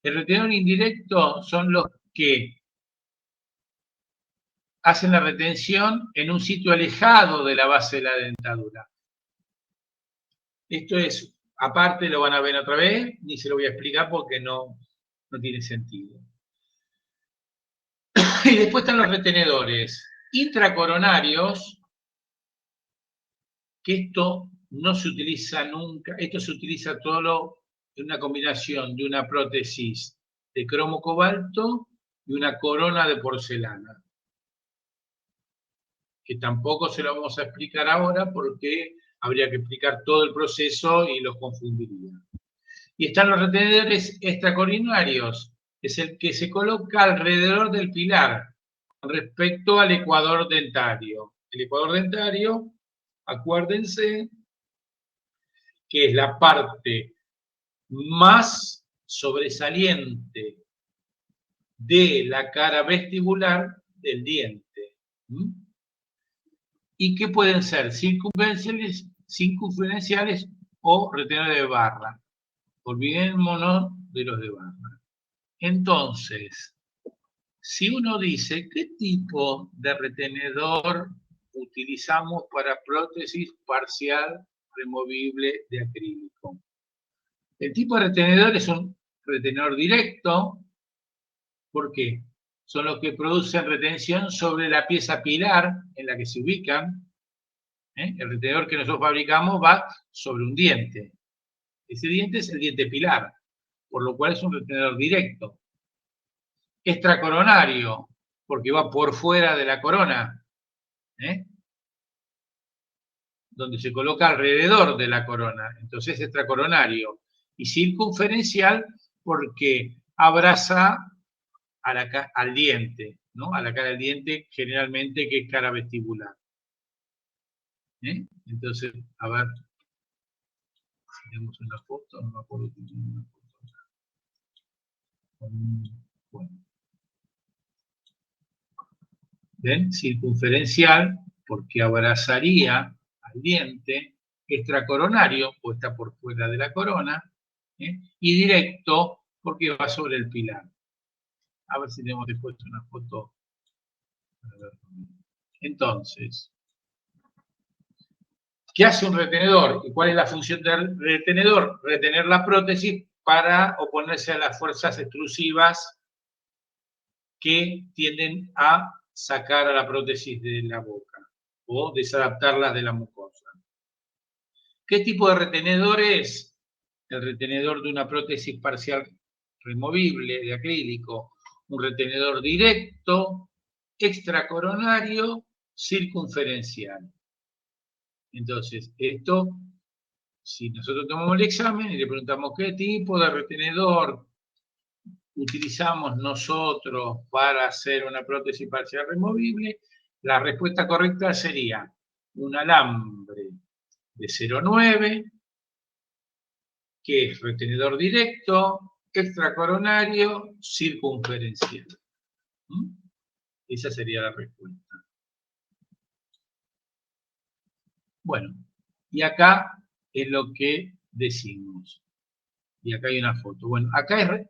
El retenedor indirecto son los que hacen la retención en un sitio alejado de la base de la dentadura. Esto es, aparte lo van a ver otra vez, ni se lo voy a explicar porque no tiene sentido. Y después están los retenedores intracoronarios, que esto no se utiliza nunca, esto se utiliza todo en una combinación de una prótesis de cromo cobalto y una corona de porcelana, que tampoco se lo vamos a explicar ahora porque habría que explicar todo el proceso y los confundiría. Y están los retenedores extracoronarios, es el que se coloca alrededor del pilar con respecto al ecuador dentario. El ecuador dentario, acuérdense, que es la parte más sobresaliente de la cara vestibular del diente. Y que pueden ser circunferenciales o retenedores de barra. Olvidémonos de los de barra. Entonces, si uno dice, ¿qué tipo de retenedor utilizamos para prótesis parcial removible de acrílico? El tipo de retenedor es un retenedor directo. ¿Por qué? Son los que producen retención sobre la pieza pilar en la que se ubican. El retenedor que nosotros fabricamos va sobre un diente. Ese diente es el diente pilar, por lo cual es un retenedor directo. Extracoronario, porque va por fuera de la corona, donde se coloca alrededor de la corona, entonces extracoronario. Y circunferencial, porque abraza al diente, ¿no? A la cara del diente, generalmente que es cara vestibular. Entonces, a ver, si tenemos una foto, no me acuerdo si tenemos una foto. Bueno. ¿Ven? Circunferencial, porque abrazaría al diente, extracoronario, pues está por fuera de la corona, y directo, porque va sobre el pilar. A ver si tenemos después una foto. Entonces, ¿qué hace un retenedor? ¿Y cuál es la función del retenedor? Retener la prótesis para oponerse a las fuerzas extrusivas que tienden a sacar a la prótesis de la boca o desadaptarla de la mucosa. ¿Qué tipo de retenedor es? El retenedor de una prótesis parcial removible de acrílico, un retenedor directo, extracoronario, circunferencial. Entonces, esto, si nosotros tomamos el examen y le preguntamos qué tipo de retenedor utilizamos nosotros para hacer una prótesis parcial removible? La respuesta correcta sería un alambre de 0,9, que es retenedor directo, extracoronario, circunferencial. Esa sería la respuesta. Bueno, y acá es lo que decimos. Y acá hay una foto. Bueno, acá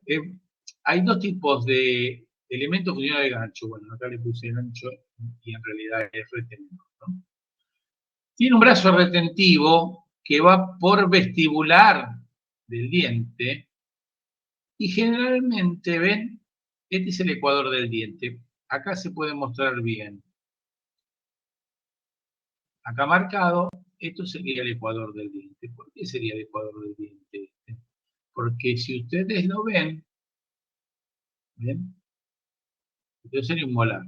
hay dos tipos de elementos funcionales de gancho. Bueno, acá le puse gancho y en realidad es retenedor, ¿no? Tiene un brazo retentivo que va por vestibular del diente y generalmente, ven, este es el ecuador del diente. Acá se puede mostrar bien. Acá marcado, esto sería el ecuador del diente. ¿Por qué sería el ecuador del diente? Porque si ustedes lo ven, ¿ven? Esto sería un molar.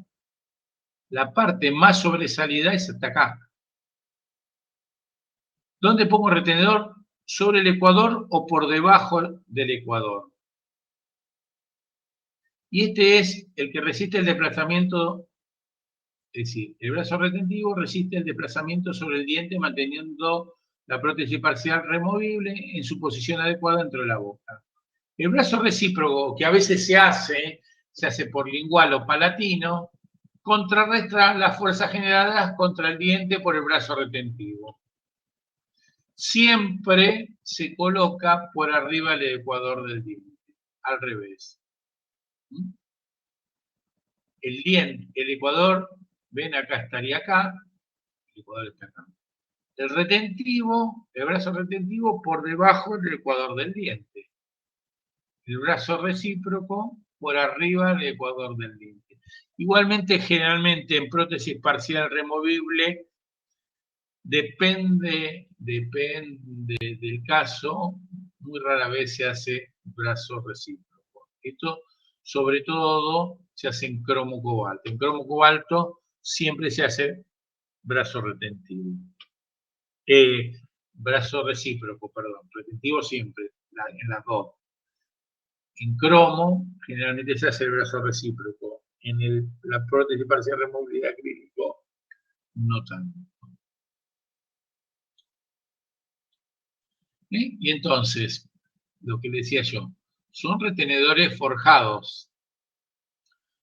La parte más sobresalida es hasta acá. ¿Dónde pongo el retenedor? ¿Sobre el ecuador o por debajo del ecuador? Y este es el que resiste el desplazamiento, es decir, el brazo retentivo resiste el desplazamiento sobre el diente manteniendo la prótesis parcial removible en su posición adecuada dentro de la boca. El brazo recíproco, que a veces se hace por lingual o palatino, contrarresta las fuerzas generadas contra el diente por el brazo retentivo. Siempre se coloca por arriba del ecuador del diente, al revés. El diente, el ecuador, ven acá, estaría acá, el ecuador está acá. El retentivo, el brazo retentivo por debajo del ecuador del diente. El brazo recíproco por arriba del ecuador del diente. Igualmente, generalmente en prótesis parcial removible, depende del caso, muy rara vez se hace brazo recíproco. Esto, sobre todo, se hace en cromo cobalto. En cromo cobalto siempre se hace brazo retentivo. Brazo recíproco, perdón. Retentivo siempre, en las dos. En cromo, generalmente se hace el brazo recíproco. En la prótesis parcial removible de acrílico, no tanto. Y entonces, lo que decía yo, son retenedores forjados.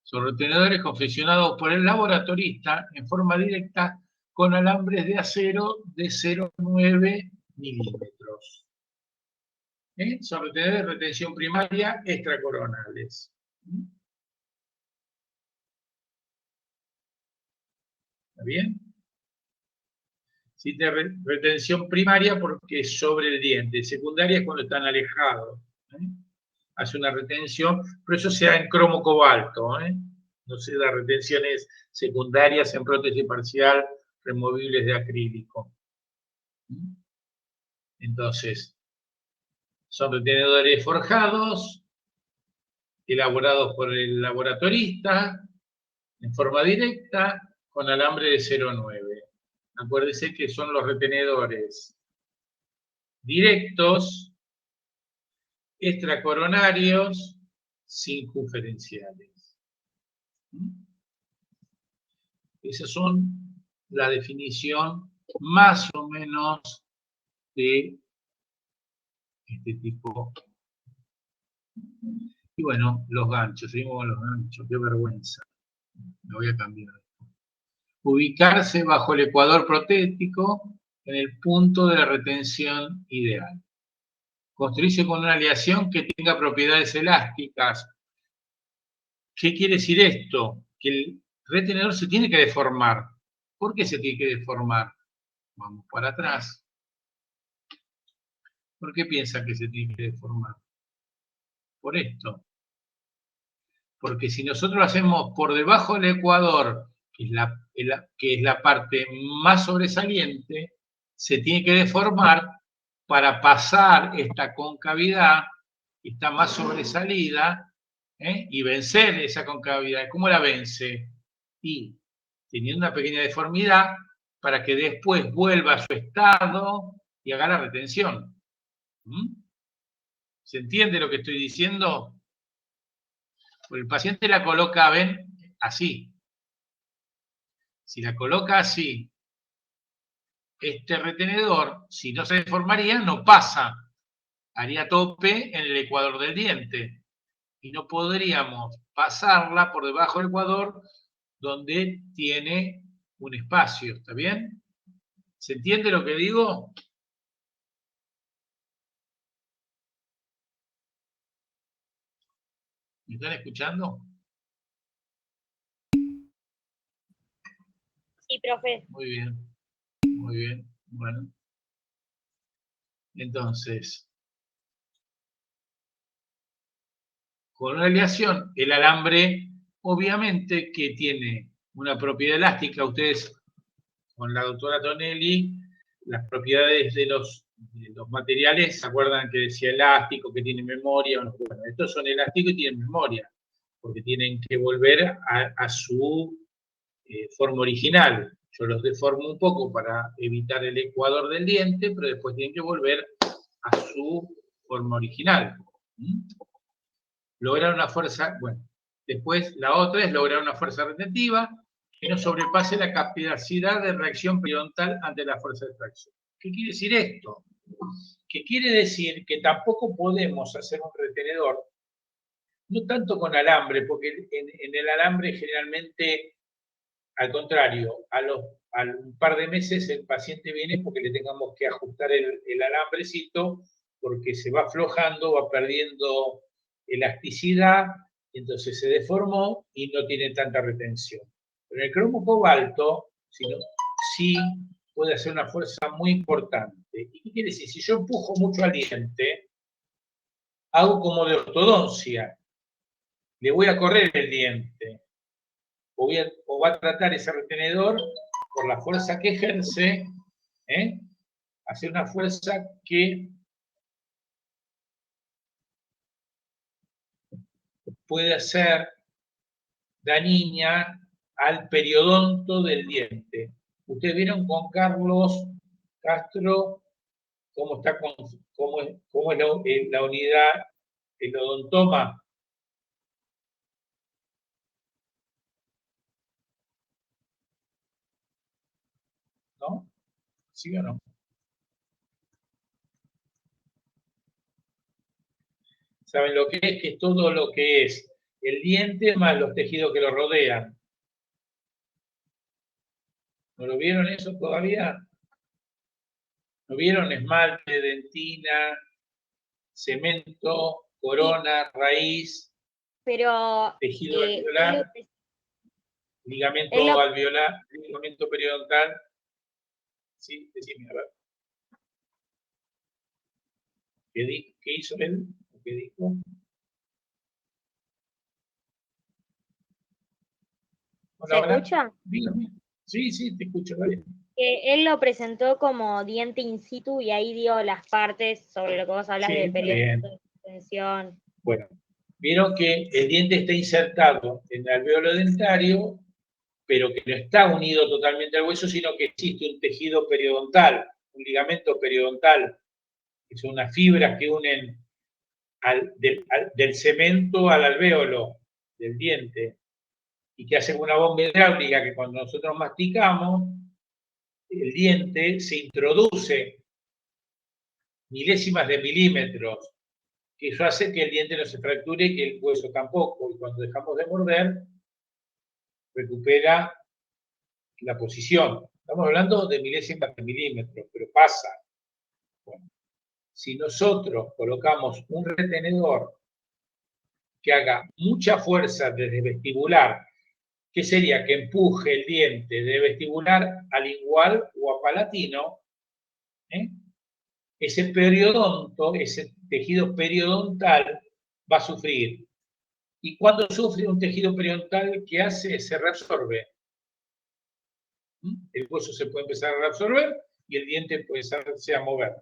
Son retenedores confeccionados por el laboratorista en forma directa con alambres de acero de 0,9 milímetros. Son retenedores de retención primaria extracoronales. ¿Está bien? Sí, de retención primaria porque es sobre el diente. Secundaria es cuando están alejados. Hace una retención, pero eso se da en cromo cobalto. No se da retenciones secundarias en prótesis parcial removibles de acrílico. Entonces, son retenedores forjados, elaborados por el laboratorista, en forma directa, con alambre de 0,9. Acuérdense que son los retenedores directos, extracoronarios, circunferenciales. Esas son la definición más o menos de este tipo. Y bueno, los ganchos, seguimos con los ganchos, qué vergüenza. Me voy a cambiar. Ubicarse bajo el ecuador protético en el punto de la retención ideal. Construirse con una aleación que tenga propiedades elásticas. ¿Qué quiere decir esto? Que el retenedor se tiene que deformar. ¿Por qué se tiene que deformar? Vamos para atrás. ¿Por qué piensa que se tiene que deformar? Por esto. Porque si nosotros lo hacemos por debajo del ecuador, que es la parte más sobresaliente, se tiene que deformar para pasar esta concavidad, esta más sobresalida, y vencer esa concavidad. ¿Cómo la vence? Y teniendo una pequeña deformidad para que después vuelva a su estado y haga la retención. ¿Se entiende lo que estoy diciendo? Porque el paciente la coloca, ven, así. Si la coloca así, este retenedor, si no se deformaría, no pasa. Haría tope en el ecuador del diente. Y no podríamos pasarla por debajo del ecuador donde tiene un espacio, ¿está bien? ¿Se entiende lo que digo? ¿Me están escuchando? Sí, profe. Muy bien, muy bien. Bueno. Entonces, con una aleación, el alambre, obviamente que tiene una propiedad elástica. Ustedes, con la doctora Tonelli, las propiedades de los materiales, ¿se acuerdan que decía elástico, que tiene memoria? Bueno, estos son elásticos y tienen memoria, porque tienen que volver a su forma original. Yo los deformo un poco para evitar el ecuador del diente, pero después tienen que volver a su forma original. Lograr una fuerza, bueno, después la otra es lograr una fuerza retentiva que no sobrepase la capacidad de reacción periodontal ante la fuerza de tracción. ¿Qué quiere decir esto? Que quiere decir que tampoco podemos hacer un retenedor, no tanto con alambre, porque en el alambre generalmente, al contrario, a un par de meses el paciente viene porque le tengamos que ajustar el alambrecito, porque se va aflojando, va perdiendo elasticidad, entonces se deformó y no tiene tanta retención. Pero en el cromo cobalto sí puede hacer una fuerza muy importante. ¿Y qué quiere decir? Si yo empujo mucho al diente, hago como de ortodoncia, le voy a correr el diente, o va a tratar ese retenedor por la fuerza que ejerce, hacer una fuerza que puede ser dañina al periodonto del diente. Ustedes vieron con Carlos Castro cómo es la unidad, el odontoma. ¿No? ¿Sí o no? ¿Saben lo que es? Que es todo lo que es el diente más los tejidos que lo rodean. ¿No lo vieron eso todavía? ¿No vieron? Esmalte, dentina, cemento, corona, raíz, pero tejido alveolar, ligamento alveolar, ligamento periodontal. Sí, decime, a ver. ¿Qué hizo él? ¿Qué dijo? ¿Se escucha? Dígame. Sí, sí, te escucho, vale. Él lo presentó como diente in situ y ahí dio las partes sobre lo que vos hablas de periodonto, de extensión. Bueno, vieron que el diente está insertado en el alveolo dentario, pero que no está unido totalmente al hueso, sino que existe un tejido periodontal, un ligamento periodontal, que son unas fibras que unen del cemento al alvéolo del diente, y que hacen una bomba hidráulica que cuando nosotros masticamos, el diente se introduce milésimas de milímetros, que eso hace que el diente no se fracture y que el hueso tampoco, y cuando dejamos de morder, recupera la posición. Estamos hablando de milésimas de milímetros, pero pasa. Bueno, si nosotros colocamos un retenedor que haga mucha fuerza desde vestibular, ¿qué sería? Que empuje el diente de vestibular al lingual o a palatino, ese periodonto, ese tejido periodontal va a sufrir. Y cuando sufre un tejido periodontal, ¿qué hace? Se reabsorbe. El hueso se puede empezar a reabsorber y el diente puede empezarse a mover.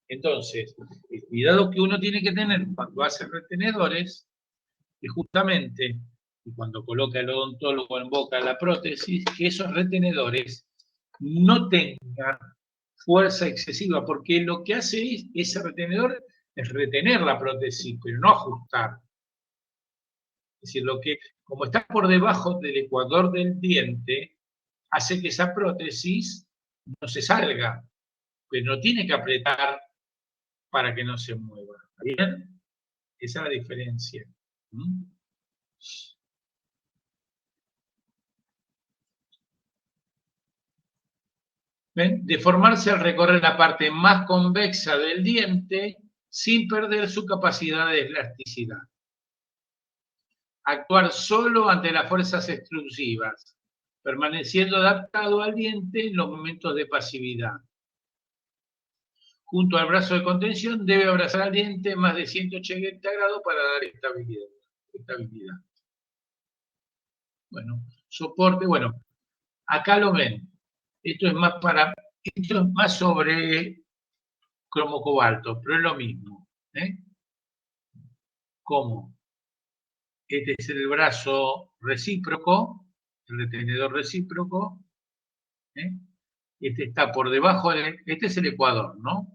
Entonces, el cuidado que uno tiene que tener cuando hace retenedores es justamente, y cuando coloca el odontólogo en boca la prótesis, que esos retenedores no tengan fuerza excesiva, porque lo que hace ese retenedor es retener la prótesis, pero no ajustar. Es decir, como está por debajo del ecuador del diente, hace que esa prótesis no se salga, pero no tiene que apretar para que no se mueva. ¿Está bien? Esa es la diferencia. ¿Ven? Deformarse al recorrer la parte más convexa del diente sin perder su capacidad de elasticidad. Actuar solo ante las fuerzas extrusivas, permaneciendo adaptado al diente en los momentos de pasividad. Junto al brazo de contención debe abrazar al diente más de 180 grados para dar estabilidad. Bueno, soporte, bueno, acá lo ven. Esto es más sobre cromo cobalto, pero es lo mismo. ¿Cómo? Este es el brazo recíproco, el retenedor recíproco. Este está por debajo este es el ecuador, ¿no?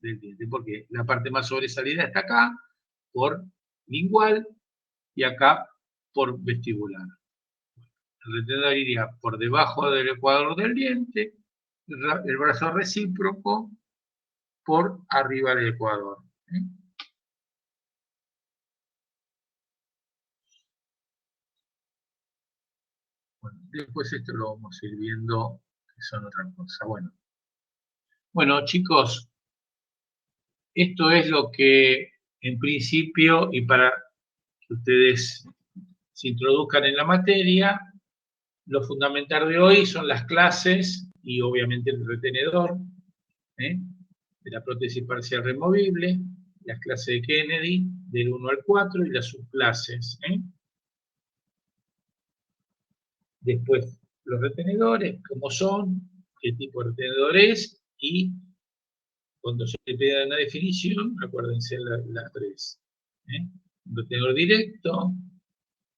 Del diente, porque la parte más sobresalida está acá, por lingual, y acá por vestibular. El retenedor iría por debajo del ecuador del diente, el brazo recíproco por arriba del ecuador. Bueno, después esto lo vamos a ir viendo, que son otra cosa. Bueno, chicos, esto es lo que en principio, y para que ustedes se introduzcan en la materia, lo fundamental de hoy son las clases y obviamente el retenedor de la prótesis parcial removible, las clases de Kennedy del 1 al 4 y las subclases. Después los retenedores, cómo son, qué tipo de retenedor es y cuando se le pida una definición, acuérdense las tres. Un retenedor directo,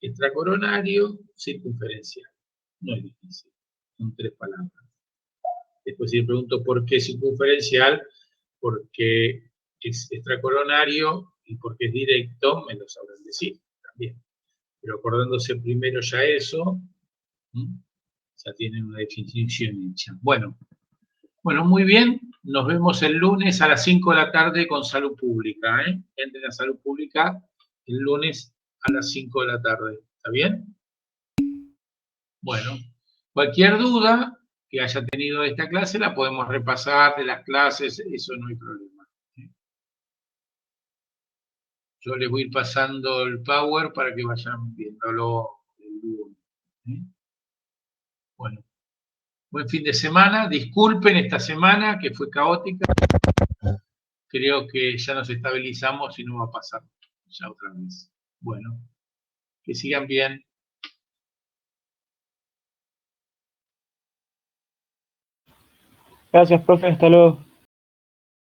extracoronario, circunferencial. No es difícil, son 3 palabras. Después si le pregunto por qué circunferencial, porque es extracoronario y porque es directo, me lo sabrán decir también. Pero acordándose primero ya eso, ya tienen una definición hecha. Bueno, muy bien. Nos vemos el lunes a las 5 de la tarde con Salud Pública. Entren a Salud Pública el lunes a las 5 de la tarde. ¿Está bien? Bueno, cualquier duda que haya tenido de esta clase la podemos repasar de las clases, eso no hay problema. Yo les voy a ir pasando el Power para que vayan viéndolo el lunes. Bueno, buen fin de semana. Disculpen esta semana que fue caótica. Creo que ya nos estabilizamos y no va a pasar ya otra vez. Bueno, que sigan bien. Gracias, profe. Hasta luego.